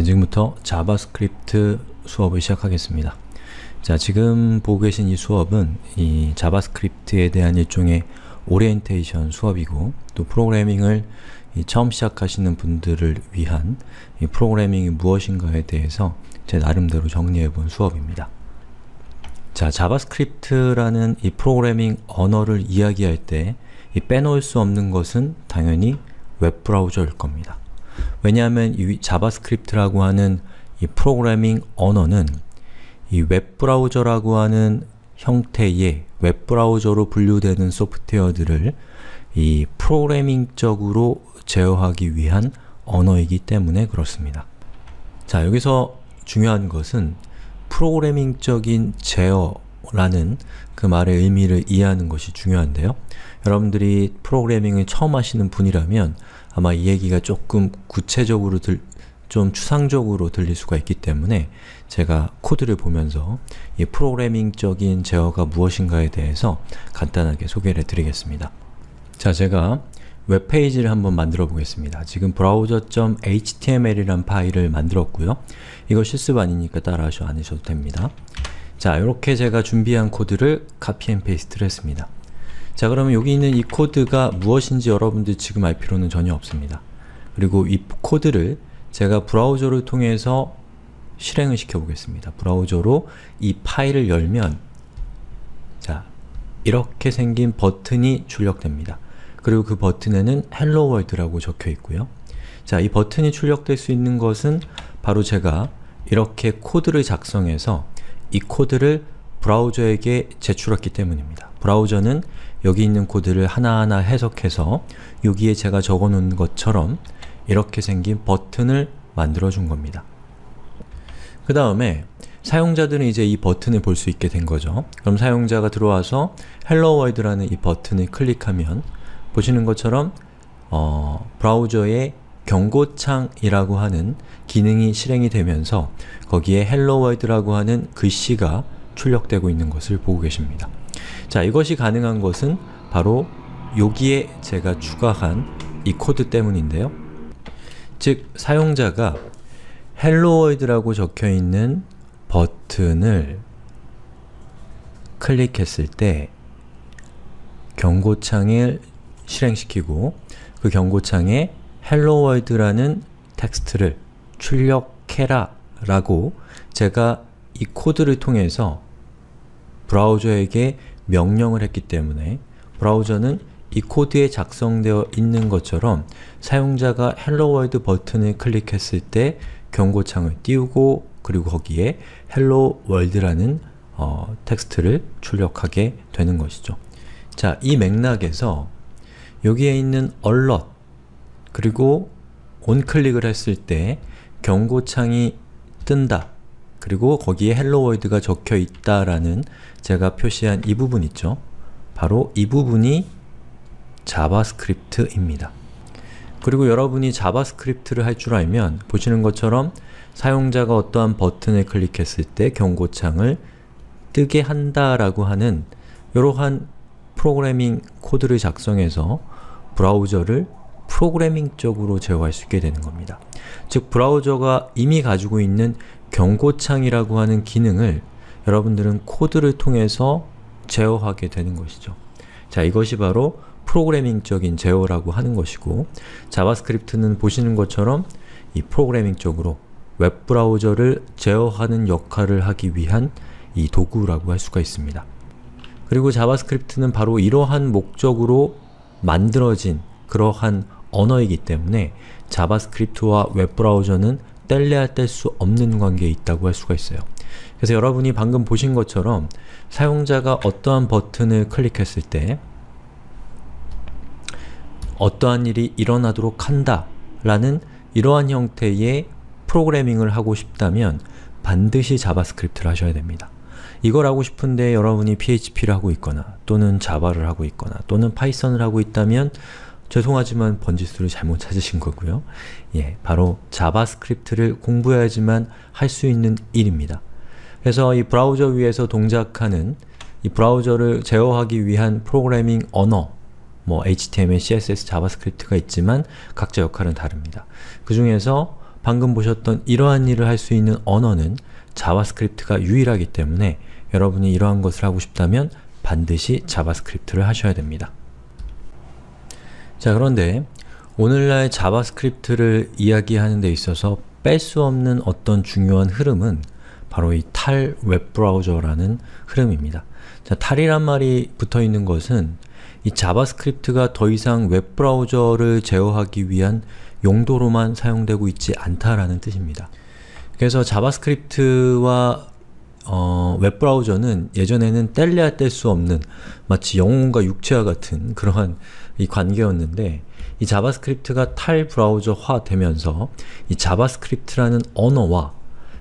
지금부터 자바스크립트 수업을 시작하겠습니다. 자, 지금 보고 계신 이 수업은 이 자바스크립트에 대한 일종의 오리엔테이션 수업이고, 또 프로그래밍을 처음 시작하시는 분들을 위한 이 프로그래밍이 무엇인가에 대해서 제 나름대로 정리해 본 수업입니다. 자, 자바스크립트라는 이 프로그래밍 언어를 이야기할 때 이 빼놓을 수 없는 것은 당연히 웹브라우저일 겁니다. 왜냐하면 이 자바스크립트라고 하는 이 프로그래밍 언어는 이 웹브라우저라고 하는 형태의 웹브라우저로 분류되는 소프트웨어들을 이 프로그래밍적으로 제어하기 위한 언어이기 때문에 그렇습니다. 자, 여기서 중요한 것은 프로그래밍적인 제어라는 그 말의 의미를 이해하는 것이 중요한데요. 여러분들이 프로그래밍을 처음 하시는 분이라면 아마 이 얘기가 조금 구체적으로 좀 추상적으로 들릴 수가 있기 때문에 제가 코드를 보면서 이 프로그래밍적인 제어가 무엇인가에 대해서 간단하게 소개를 해드리겠습니다. 자, 제가 웹페이지를 한번 만들어 보겠습니다. 지금 browser.html이란 파일을 만들었고요. 이거 실습 아니니까 따라하지 않으셔도 됩니다. 자, 이렇게 제가 준비한 코드를 카피 앤 페이스트를 했습니다. 자, 그러면 여기 있는 이 코드가 무엇인지 여러분들 지금 알 필요는 전혀 없습니다. 그리고 이 코드를 제가 브라우저를 통해서 실행을 시켜 보겠습니다. 브라우저로 이 파일을 열면 자, 이렇게 생긴 버튼이 출력됩니다. 그리고 그 버튼에는 Hello World라고 적혀 있고요. 자, 이 버튼이 출력될 수 있는 것은 바로 제가 이렇게 코드를 작성해서 이 코드를 브라우저에게 제출했기 때문입니다. 브라우저는 여기 있는 코드를 하나하나 해석해서 여기에 제가 적어 놓은 것처럼 이렇게 생긴 버튼을 만들어 준 겁니다. 그 다음에 사용자들은 이제 이 버튼을 볼 수 있게 된 거죠. 그럼 사용자가 들어와서 Hello World라는 이 버튼을 클릭하면 보시는 것처럼 브라우저에 경고창이라고 하는 기능이 실행이 되면서 거기에 Hello World라고 하는 글씨가 출력되고 있는 것을 보고 계십니다. 자, 이것이 가능한 것은 바로 여기에 제가 추가한 이 코드 때문인데요. 즉, 사용자가 Hello World라고 적혀있는 버튼을 클릭했을 때 경고창을 실행시키고 그 경고창에 Hello World라는 텍스트를 출력해라 라고 제가 이 코드를 통해서 브라우저에게 명령을 했기 때문에 브라우저는 이 코드에 작성되어 있는 것처럼 사용자가 Hello World 버튼을 클릭했을 때 경고창을 띄우고 그리고 거기에 Hello World라는 텍스트를 출력하게 되는 것이죠. 자, 이 맥락에서 여기에 있는 alert 그리고 on클릭을 했을 때 경고창이 뜬다 그리고 거기에 Hello World가 적혀 있다라는 제가 표시한 이 부분 있죠? 바로 이 부분이 자바스크립트입니다. 그리고 여러분이 자바스크립트를 할 줄 알면 보시는 것처럼 사용자가 어떠한 버튼을 클릭했을 때 경고창을 뜨게 한다라고 하는 이러한 프로그래밍 코드를 작성해서 브라우저를 프로그래밍적으로 제어할 수 있게 되는 겁니다. 즉, 브라우저가 이미 가지고 있는 경고창이라고 하는 기능을 여러분들은 코드를 통해서 제어하게 되는 것이죠. 자, 이것이 바로 프로그래밍적인 제어라고 하는 것이고, 자바스크립트는 보시는 것처럼 이 프로그래밍적으로 웹브라우저를 제어하는 역할을 하기 위한 이 도구라고 할 수가 있습니다. 그리고 자바스크립트는 바로 이러한 목적으로 만들어진 그러한 언어이기 때문에 자바스크립트와 웹브라우저는 뗄래야 뗄 수 없는 관계에 있다고 할 수가 있어요. 그래서 여러분이 방금 보신 것처럼 사용자가 어떠한 버튼을 클릭했을 때 어떠한 일이 일어나도록 한다 라는 이러한 형태의 프로그래밍을 하고 싶다면 반드시 자바스크립트를 하셔야 됩니다. 이걸 하고 싶은데 여러분이 PHP를 하고 있거나 또는 자바를 하고 있거나 또는 파이썬을 하고 있다면 죄송하지만 번지수를 잘못 찾으신 거고요. 예, 바로 자바스크립트를 공부해야지만 할 수 있는 일입니다. 그래서 이 브라우저 위에서 동작하는 이 브라우저를 제어하기 위한 프로그래밍 언어 뭐 HTML, CSS, 자바스크립트가 있지만 각자 역할은 다릅니다. 그 중에서 방금 보셨던 이러한 일을 할 수 있는 언어는 자바스크립트가 유일하기 때문에 여러분이 이러한 것을 하고 싶다면 반드시 자바스크립트를 하셔야 됩니다. 자, 그런데 오늘날 자바스크립트를 이야기하는 데 있어서 뺄 수 없는 어떤 중요한 흐름은 바로 이 탈 웹브라우저라는 흐름입니다. 자, 탈이란 말이 붙어 있는 것은 이 자바스크립트가 더 이상 웹브라우저를 제어하기 위한 용도로만 사용되고 있지 않다라는 뜻입니다. 그래서 자바스크립트와 웹브라우저는 예전에는 뗄래야 뗄 수 없는 마치 영혼과 육체와 같은 그러한 이 관계였는데 이 자바스크립트가 탈브라우저화 되면서 이 자바스크립트라는 언어와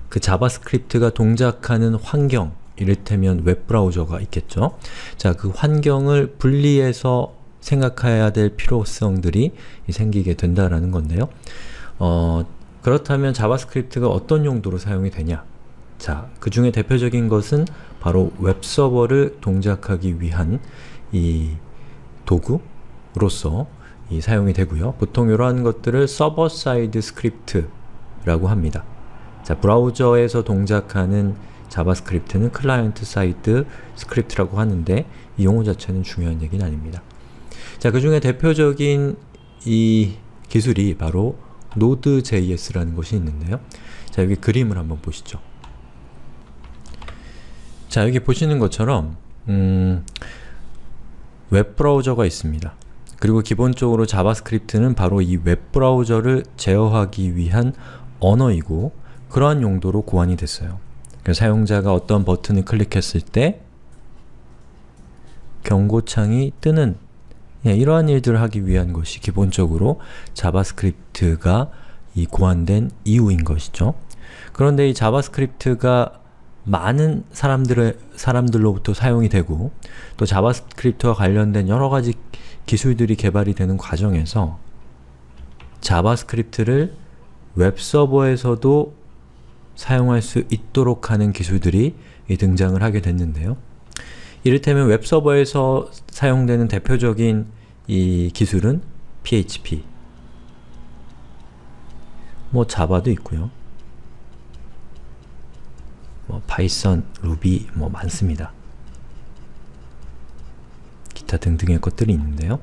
그 자바스크립트가 동작하는 환경, 이를테면 웹브라우저가 있겠죠. 자, 그 환경을 분리해서 생각해야 될 필요성들이 생기게 된다라는 건데요. 그렇다면 자바스크립트가 어떤 용도로 사용이 되냐? 자, 그 중에 대표적인 것은 바로 웹서버를 동작하기 위한 이 도구로서 사용이 되고요. 보통 이러한 것들을 서버 사이드 스크립트라고 합니다. 자, 브라우저에서 동작하는 자바스크립트는 클라이언트 사이드 스크립트라고 하는데 이 용어 자체는 중요한 얘기는 아닙니다. 자, 그 중에 대표적인 이 기술이 바로 Node.js라는 것이 있는데요. 자, 여기 그림을 한번 보시죠. 자, 여기 보시는 것처럼 웹브라우저가 있습니다. 그리고 기본적으로 자바스크립트는 바로 이 웹브라우저를 제어하기 위한 언어이고 그러한 용도로 고안이 됐어요. 그래서 사용자가 어떤 버튼을 클릭했을 때 경고창이 뜨는 이러한 일들을 하기 위한 것이 기본적으로 자바스크립트가 고안된 이유인 것이죠. 그런데 이 자바스크립트가 많은 사람들로부터 사용이 되고 또 자바스크립트와 관련된 여러가지 기술들이 개발이 되는 과정에서 자바스크립트를 웹서버에서도 사용할 수 있도록 하는 기술들이 등장을 하게 됐는데요. 이를테면 웹서버에서 사용되는 대표적인 이 기술은 PHP, 자바도 있고요. 파이썬, 루비 많습니다. 기타 등등의 것들이 있는데요.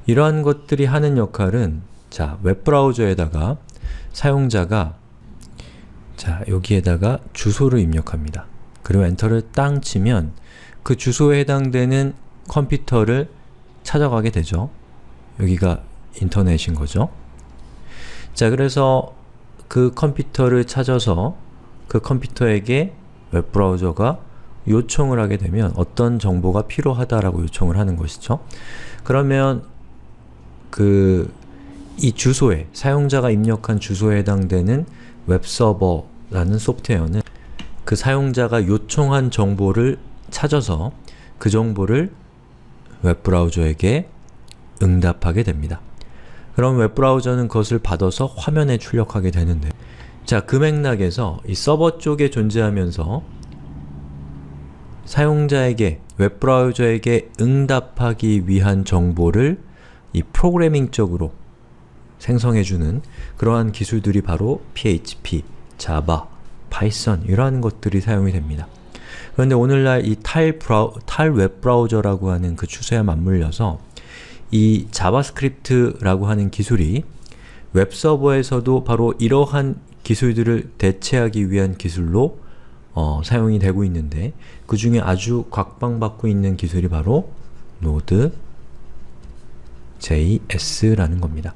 이러한 것들이 하는 역할은 자, 웹브라우저에다가 사용자가 여기에다가 주소를 입력합니다. 그리고 엔터를 땅 치면 그 주소에 해당되는 컴퓨터를 찾아가게 되죠. 여기가 인터넷인 거죠. 자, 그래서 그 컴퓨터를 찾아서 그 컴퓨터에게 웹브라우저가 요청을 하게 되면 어떤 정보가 필요하다라고 요청을 하는 것이죠. 그러면 이 주소에, 사용자가 입력한 주소에 해당되는 웹서버라는 소프트웨어는 그 사용자가 요청한 정보를 찾아서 그 정보를 웹브라우저에게 응답하게 됩니다. 그럼 웹브라우저는 그것을 받아서 화면에 출력하게 되는데 자, 그 맥락에서 이 서버 쪽에 존재하면서 사용자에게, 웹브라우저에게 응답하기 위한 정보를 이 프로그래밍적으로 생성해주는 그러한 기술들이 바로 PHP, 자바, 파이썬 이러한 것들이 사용이 됩니다. 그런데 오늘날 이 탈 웹브라우저라고 하는 그 추세에 맞물려서 이 자바스크립트라고 하는 기술이 웹서버에서도 바로 이러한 기술들을 대체하기 위한 기술로 사용이 되고 있는데 그 중에 아주 각광받고 있는 기술이 바로 Node.js라는 겁니다.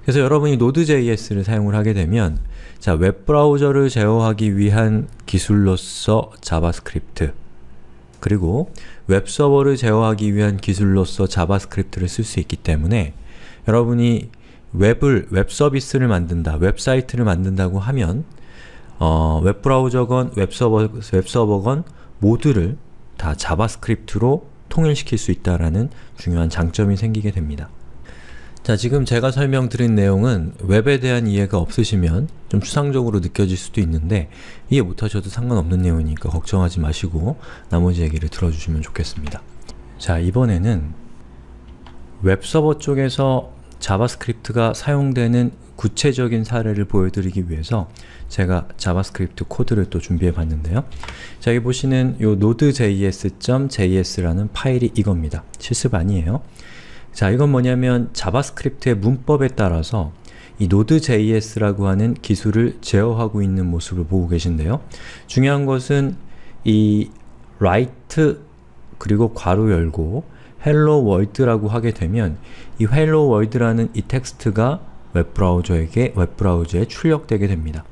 그래서 여러분이 Node.js를 사용을 하게 되면 자, 웹브라우저를 제어하기 위한 기술로서 자바스크립트 그리고 웹서버를 제어하기 위한 기술로서 자바스크립트를 쓸 수 있기 때문에 여러분이 웹서비스를 만든다, 웹사이트를 만든다고 하면 웹브라우저건 웹서버건 모두를 다 자바스크립트로 통일시킬 수 있다라는 중요한 장점이 생기게 됩니다. 자, 지금 제가 설명드린 내용은 웹에 대한 이해가 없으시면 좀 추상적으로 느껴질 수도 있는데 이해 못하셔도 상관없는 내용이니까 걱정하지 마시고 나머지 얘기를 들어주시면 좋겠습니다. 자, 이번에는 웹서버 쪽에서 자바스크립트가 사용되는 구체적인 사례를 보여드리기 위해서 제가 자바스크립트 코드를 또 준비해 봤는데요. 자, 여기 보시는 요 nodejs.js라는 파일이 이겁니다. 실습 아니에요. 자, 이건 뭐냐면 자바스크립트의 문법에 따라서 이 nodejs라고 하는 기술을 제어하고 있는 모습을 보고 계신데요. 중요한 것은 이 write 그리고 괄호 열고 hello world라고 하게 되면 이 hello world라는 이 텍스트가 웹브라우저에 출력되게 됩니다.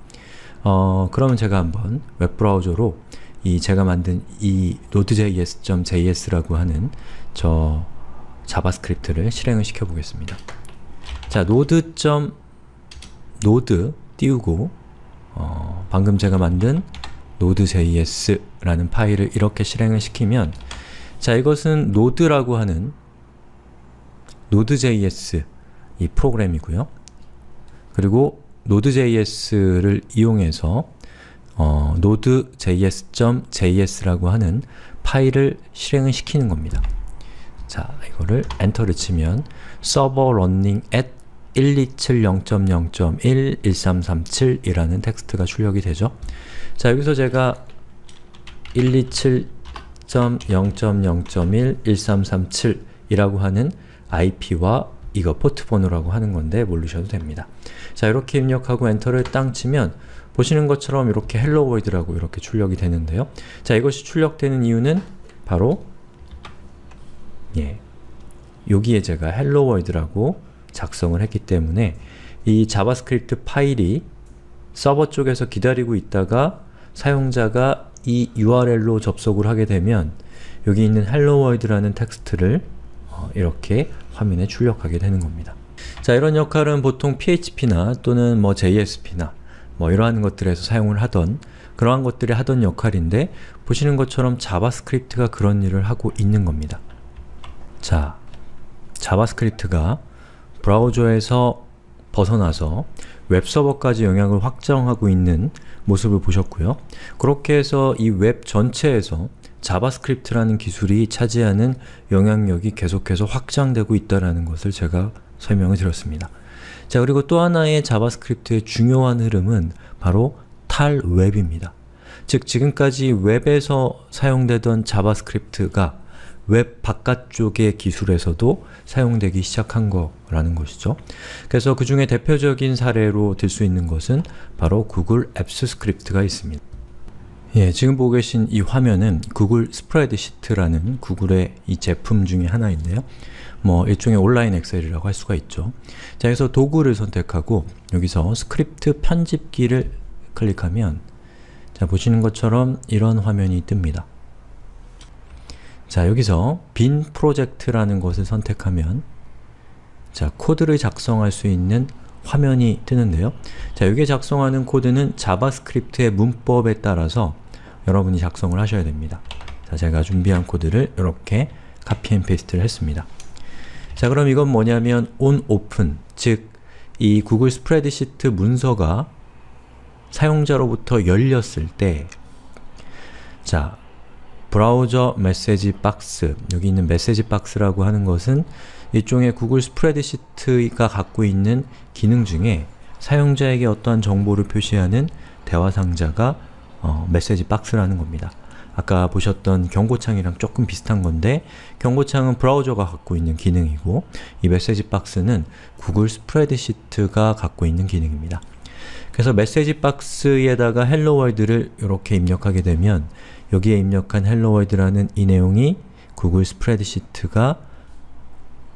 그러면 제가 한번 웹브라우저로 이 제가 만든 이 nodejs.js라고 하는 저 자바스크립트를 실행을 시켜 보겠습니다. 자, node 띄우고 방금 제가 만든 nodejs라는 파일을 이렇게 실행을 시키면 자, 이것은 node라고 하는 nodejs 이 프로그램이고요. 그리고 nodejs를 이용해서 nodejs.js라고 하는 파일을 실행을 시키는 겁니다. 자, 이거를 엔터를 치면 server running at 127.0.1 1337이라는 텍스트가 출력이 되죠. 자, 여기서 제가 127.0.0.1 1337이라고 하는 IP와 이거 포트 번호라고 하는 건데 모르셔도 됩니다. 자, 이렇게 입력하고 엔터를 땅 치면 보시는 것처럼 이렇게 hello world라고 이렇게 출력이 되는데요. 자, 이것이 출력되는 이유는 바로 여기에 제가 hello world라고 작성을 했기 때문에 이 자바스크립트 파일이 서버 쪽에서 기다리고 있다가 사용자가 이 URL로 접속을 하게 되면 여기 있는 hello world라는 텍스트를 이렇게 화면에 출력하게 되는 겁니다. 자, 이런 역할은 보통 PHP나 또는 뭐 JSP나 뭐 이러한 것들에서 사용을 하던 그러한 것들이 하던 역할인데 보시는 것처럼 자바스크립트가 그런 일을 하고 있는 겁니다. 자, 자바스크립트가 브라우저에서 벗어나서 웹서버까지 영향을 확장하고 있는 모습을 보셨고요. 그렇게 해서 이 웹 전체에서 자바스크립트라는 기술이 차지하는 영향력이 계속해서 확장되고 있다는 것을 제가 설명을 드렸습니다. 자, 그리고 또 하나의 자바스크립트의 중요한 흐름은 바로 탈웹입니다. 즉, 지금까지 웹에서 사용되던 자바스크립트가 웹 바깥쪽의 기술에서도 사용되기 시작한 거라는 것이죠. 그래서 그 중에 대표적인 사례로 들 수 있는 것은 바로 구글 앱스 스크립트가 있습니다. 예, 지금 보고 계신 이 화면은 구글 스프레드시트라는 구글의 이 제품 중에 하나인데요. 뭐 일종의 온라인 엑셀이라고 할 수가 있죠. 자, 여기서 도구를 선택하고 여기서 스크립트 편집기를 클릭하면 자, 보시는 것처럼 이런 화면이 뜹니다. 자, 여기서 빈 프로젝트라는 것을 선택하면 자, 코드를 작성할 수 있는 화면이 뜨는데요. 자, 여기에 작성하는 코드는 자바스크립트의 문법에 따라서 여러분이 작성을 하셔야 됩니다. 자, 제가 준비한 코드를 이렇게 카피 앤 페이스트를 했습니다. 자, 그럼 이건 뭐냐면 on, open, 즉 이 구글 스프레드시트 문서가 사용자로부터 열렸을 때 자, 브라우저 메시지 박스, 여기 있는 메시지 박스라고 하는 것은 일종의 구글 스프레드시트가 갖고 있는 기능 중에 사용자에게 어떠한 정보를 표시하는 대화 상자가 메시지 박스라는 겁니다. 아까 보셨던 경고창이랑 조금 비슷한 건데 경고창은 브라우저가 갖고 있는 기능이고 이 메시지 박스는 구글 스프레드시트가 갖고 있는 기능입니다. 그래서 메시지 박스에다가 hello world를 이렇게 입력하게 되면 여기에 입력한 hello world라는 이 내용이 구글 스프레드시트가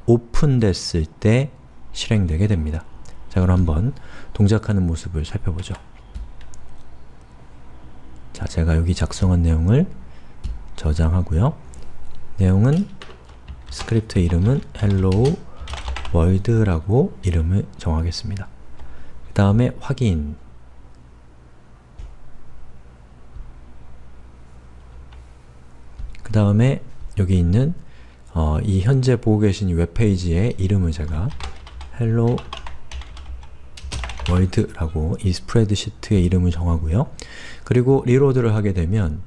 오픈됐을 때 실행되게 됩니다. 자, 그럼 한번 동작하는 모습을 살펴보죠. 자, 제가 여기 작성한 내용을 저장하고요. 내용은 스크립트 이름은 hello world라고 이름을 정하겠습니다. 그 다음에 확인. 그 다음에 여기 있는 이 현재 보고 계신 이 웹페이지의 이름을 제가 hello world라고 이 스프레드시트의 이름을 정하고요. 그리고 리로드를 하게 되면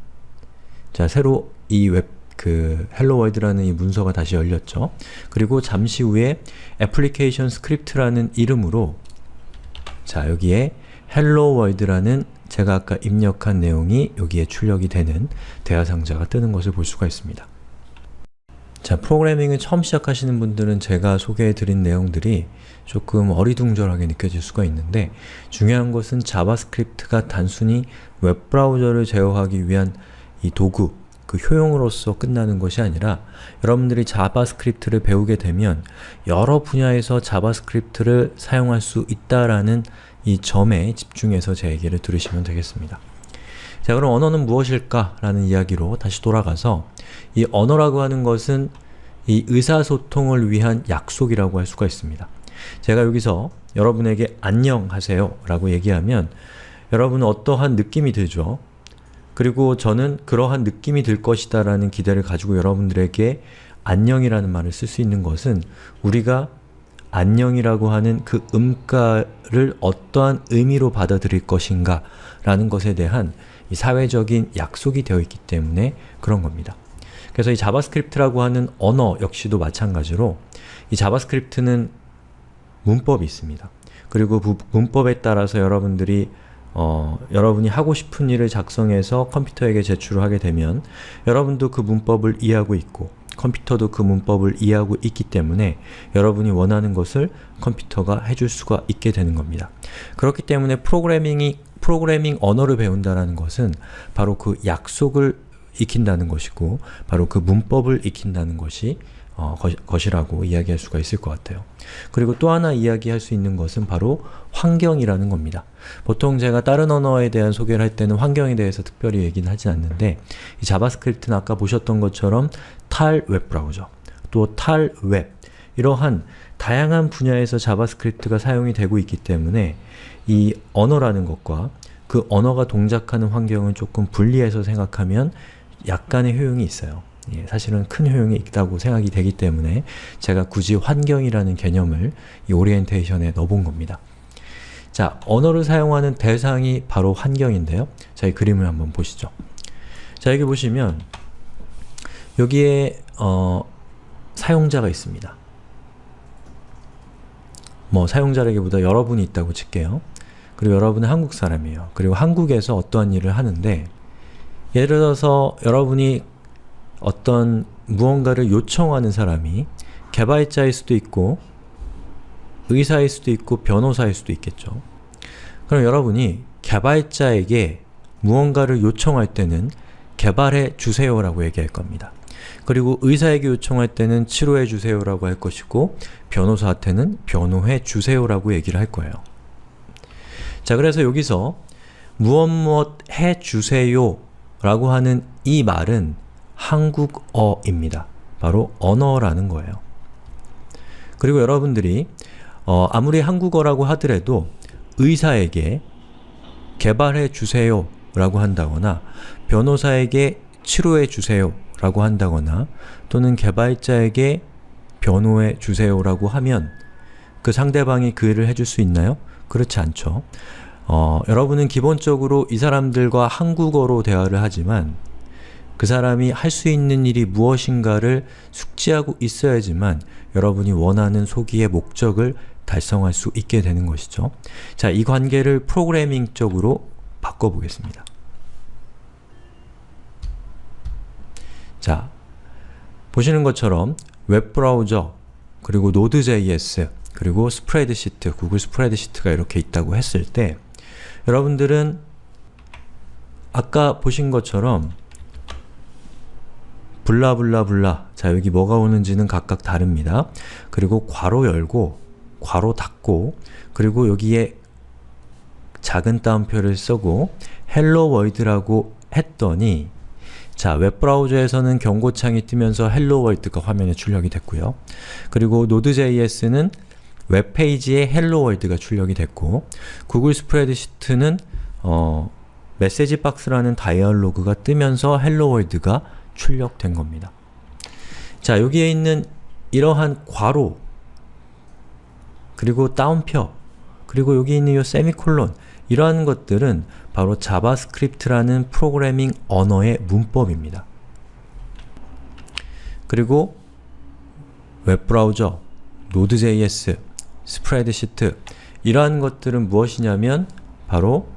자, 새로 이 웹 그 hello world라는 이 문서가 다시 열렸죠. 그리고 잠시 후에 application script라는 이름으로 자, 여기에 hello world라는 제가 아까 입력한 내용이 여기에 출력이 되는 대화 상자가 뜨는 것을 볼 수가 있습니다. 자, 프로그래밍을 처음 시작하시는 분들은 제가 소개해드린 내용들이 조금 어리둥절하게 느껴질 수가 있는데 중요한 것은 자바스크립트가 단순히 웹브라우저를 제어하기 위한 이 도구, 그 효용으로서 끝나는 것이 아니라 여러분들이 자바스크립트를 배우게 되면 여러 분야에서 자바스크립트를 사용할 수 있다라는 이 점에 집중해서 제 얘기를 들으시면 되겠습니다. 자, 그럼 언어는 무엇일까? 라는 이야기로 다시 돌아가서 이 언어라고 하는 것은 이 의사소통을 위한 약속이라고 할 수가 있습니다. 제가 여기서 여러분에게 안녕하세요 라고 얘기하면 여러분은 어떠한 느낌이 들죠? 그리고 저는 그러한 느낌이 들 것이다 라는 기대를 가지고 여러분들에게 안녕이라는 말을 쓸 수 있는 것은 우리가 안녕이라고 하는 그 음가를 어떠한 의미로 받아들일 것인가 라는 것에 대한 이 사회적인 약속이 되어 있기 때문에 그런 겁니다. 그래서 이 자바스크립트라고 하는 언어 역시도 마찬가지로 이 자바스크립트는 문법이 있습니다. 그리고 그 문법에 따라서 여러분들이 여러분이 하고 싶은 일을 작성해서 컴퓨터에게 제출을 하게 되면 여러분도 그 문법을 이해하고 있고 컴퓨터도 그 문법을 이해하고 있기 때문에 여러분이 원하는 것을 컴퓨터가 해줄 수가 있게 되는 겁니다. 그렇기 때문에 프로그래밍 언어를 배운다는 것은 바로 그 약속을 익힌다는 것이고 바로 그 문법을 익힌다는 것이라고 이야기할 수가 있을 것 같아요. 그리고 또 하나 이야기할 수 있는 것은 바로 환경이라는 겁니다. 보통 제가 다른 언어에 대한 소개를 할 때는 환경에 대해서 특별히 얘기는 하진 않는데 이 자바스크립트는 아까 보셨던 것처럼 탈 웹브라우저, 또 탈 웹 이러한 다양한 분야에서 자바스크립트가 사용이 되고 있기 때문에 이 언어라는 것과 그 언어가 동작하는 환경을 조금 분리해서 생각하면 약간의 효용이 있어요. 사실은 큰 효용이 있다고 생각이 되기 때문에 제가 굳이 환경이라는 개념을 이 오리엔테이션에 넣어본 겁니다. 자, 언어를 사용하는 대상이 바로 환경인데요. 자, 이 그림을 한번 보시죠. 자, 여기 보시면 여기에 사용자가 있습니다. 뭐 사용자라기보다 여러분이 있다고 칠게요. 그리고 여러분은 한국 사람이에요. 그리고 한국에서 어떠한 일을 하는데 예를 들어서 여러분이 어떤 무언가를 요청하는 사람이 개발자일 수도 있고 의사일 수도 있고 변호사일 수도 있겠죠. 그럼 여러분이 개발자에게 무언가를 요청할 때는 개발해 주세요 라고 얘기할 겁니다. 그리고 의사에게 요청할 때는 치료해 주세요 라고 할 것이고 변호사한테는 변호해 주세요 라고 얘기를 할 거예요. 자, 그래서 여기서 무엇 해 주세요 라고 하는 이 말은 한국어입니다. 바로 언어라는 거예요. 그리고 여러분들이 아무리 한국어라고 하더라도 의사에게 개발해 주세요 라고 한다거나 변호사에게 치료해 주세요 라고 한다거나 또는 개발자에게 변호해 주세요 라고 하면 그 상대방이 그 일을 해줄 수 있나요? 그렇지 않죠. 여러분은 기본적으로 이 사람들과 한국어로 대화를 하지만 그 사람이 할 수 있는 일이 무엇인가를 숙지하고 있어야지만 여러분이 원하는 소기의 목적을 달성할 수 있게 되는 것이죠. 자, 이 관계를 프로그래밍적으로 바꿔보겠습니다. 자, 보시는 것처럼 웹브라우저, 그리고 Node.js, 그리고 스프레드시트, 구글 스프레드시트가 이렇게 있다고 했을 때 여러분들은 아까 보신 것처럼 블라블라블라, 자 여기 뭐가 오는지는 각각 다릅니다. 그리고 괄호 열고 괄호 닫고 그리고 여기에 작은 따옴표를 쓰고 헬로 월드라고 했더니 자, 웹브라우저에서는 경고창이 뜨면서 헬로 월드가 화면에 출력이 됐고요. 그리고 Node.js는 웹페이지에 헬로 월드가 출력이 됐고 구글 스프레드시트는 메시지 박스라는 다이얼로그가 뜨면서 헬로 월드가 출력된 겁니다. 자, 여기에 있는 이러한 괄호 그리고 따옴표 그리고 여기 있는 이 세미콜론 이러한 것들은 바로 자바스크립트라는 프로그래밍 언어의 문법입니다. 그리고 웹브라우저, 노드.js, 스프레드시트 이러한 것들은 무엇이냐면 바로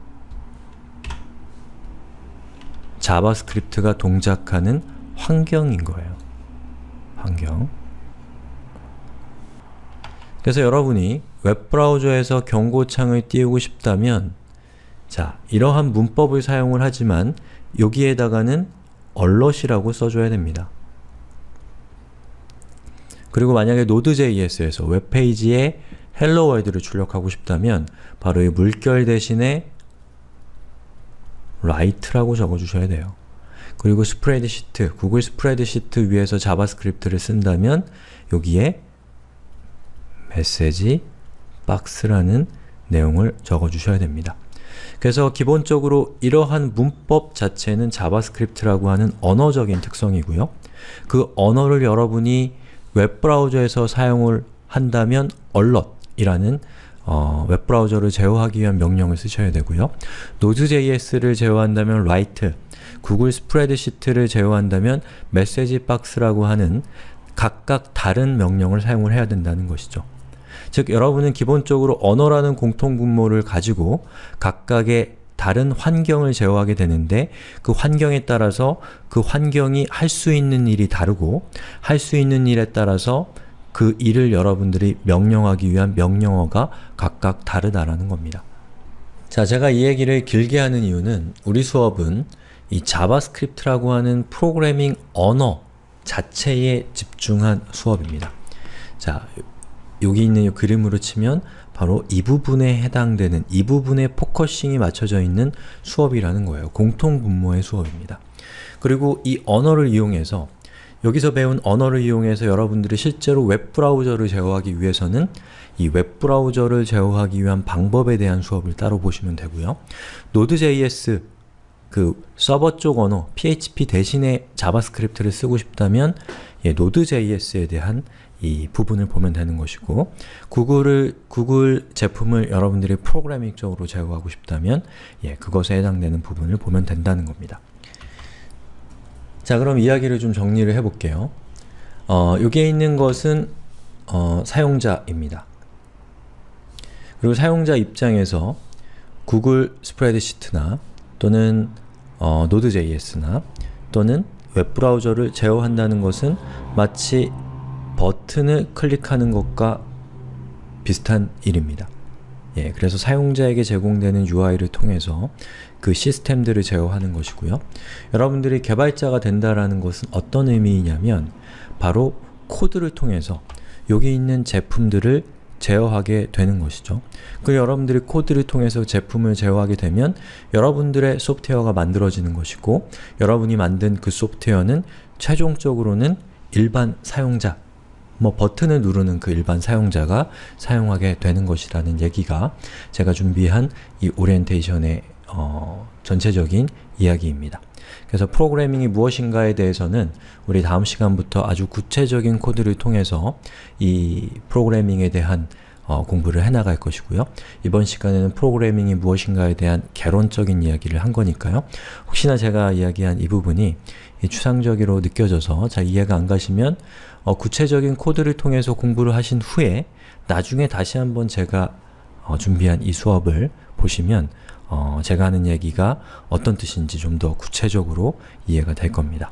자바스크립트가 동작하는 환경인 거예요. 환경. 그래서 여러분이 웹브라우저에서 경고창을 띄우고 싶다면 자, 이러한 문법을 사용을 하지만 여기에다가는 alert이라고 써줘야 됩니다. 그리고 만약에 노드.js에서 웹페이지에 hello world를 출력하고 싶다면 바로 이 물결 대신에 write라고 적어주셔야 돼요. 그리고 스프레드시트, 구글 스프레드시트 위에서 자바스크립트를 쓴다면 여기에 메시지 박스라는 내용을 적어주셔야 됩니다. 그래서 기본적으로 이러한 문법 자체는 자바스크립트라고 하는 언어적인 특성이고요. 그 언어를 여러분이 웹브라우저에서 사용을 한다면 alert이라는 웹브라우저를 제어하기 위한 명령을 쓰셔야 되고요. 노드.js를 제어한다면 write, 구글 스프레드시트를 제어한다면 메시지 박스라고 하는 각각 다른 명령을 사용을 해야 된다는 것이죠. 즉, 여러분은 기본적으로 언어라는 공통분모를 가지고 각각의 다른 환경을 제어하게 되는데 그 환경에 따라서 그 환경이 할 수 있는 일이 다르고 할 수 있는 일에 따라서 그 일을 여러분들이 명령하기 위한 명령어가 각각 다르다라는 겁니다. 자, 제가 이 얘기를 길게 하는 이유는 우리 수업은 이 자바스크립트라고 하는 프로그래밍 언어 자체에 집중한 수업입니다. 자, 여기 있는 이 그림으로 치면 바로 이 부분에 해당되는, 이 부분에 포커싱이 맞춰져 있는 수업이라는 거예요. 공통분모의 수업입니다. 그리고 이 언어를 이용해서, 여기서 배운 언어를 이용해서 여러분들이 실제로 웹브라우저를 제어하기 위해서는 이 웹브라우저를 제어하기 위한 방법에 대한 수업을 따로 보시면 되고요. 노드.js 그 서버 쪽 언어, PHP 대신에 자바스크립트를 쓰고 싶다면 노드.js에 대한 이 부분을 보면 되는 것이고, 구글 제품을 여러분들이 프로그래밍적으로 제어하고 싶다면 그것에 해당되는 부분을 보면 된다는 겁니다. 자, 그럼 이야기를 좀 정리를 해볼게요. 여기에 있는 것은 사용자입니다. 그리고 사용자 입장에서 구글 스프레드시트나 또는 노드.js나 또는 웹브라우저를 제어한다는 것은 마치 버튼을 클릭하는 것과 비슷한 일입니다. 그래서 사용자에게 제공되는 UI를 통해서 그 시스템들을 제어하는 것이고요. 여러분들이 개발자가 된다라는 것은 어떤 의미이냐면 바로 코드를 통해서 여기 있는 제품들을 제어하게 되는 것이죠. 그리고 여러분들이 코드를 통해서 제품을 제어하게 되면 여러분들의 소프트웨어가 만들어지는 것이고, 여러분이 만든 그 소프트웨어는 최종적으로는 일반 사용자, 버튼을 누르는 그 일반 사용자가 사용하게 되는 것이라는 얘기가 제가 준비한 이 오리엔테이션의 전체적인 이야기입니다. 그래서 프로그래밍이 무엇인가에 대해서는 우리 다음 시간부터 아주 구체적인 코드를 통해서 이 프로그래밍에 대한 공부를 해나갈 것이고요. 이번 시간에는 프로그래밍이 무엇인가에 대한 개론적인 이야기를 한 거니까요. 혹시나 제가 이야기한 이 부분이 추상적으로 느껴져서 잘 이해가 안 가시면 구체적인 코드를 통해서 공부를 하신 후에 나중에 다시 한번 제가 준비한 이 수업을 보시면 제가 하는 얘기가 어떤 뜻인지 좀 더 구체적으로 이해가 될 겁니다.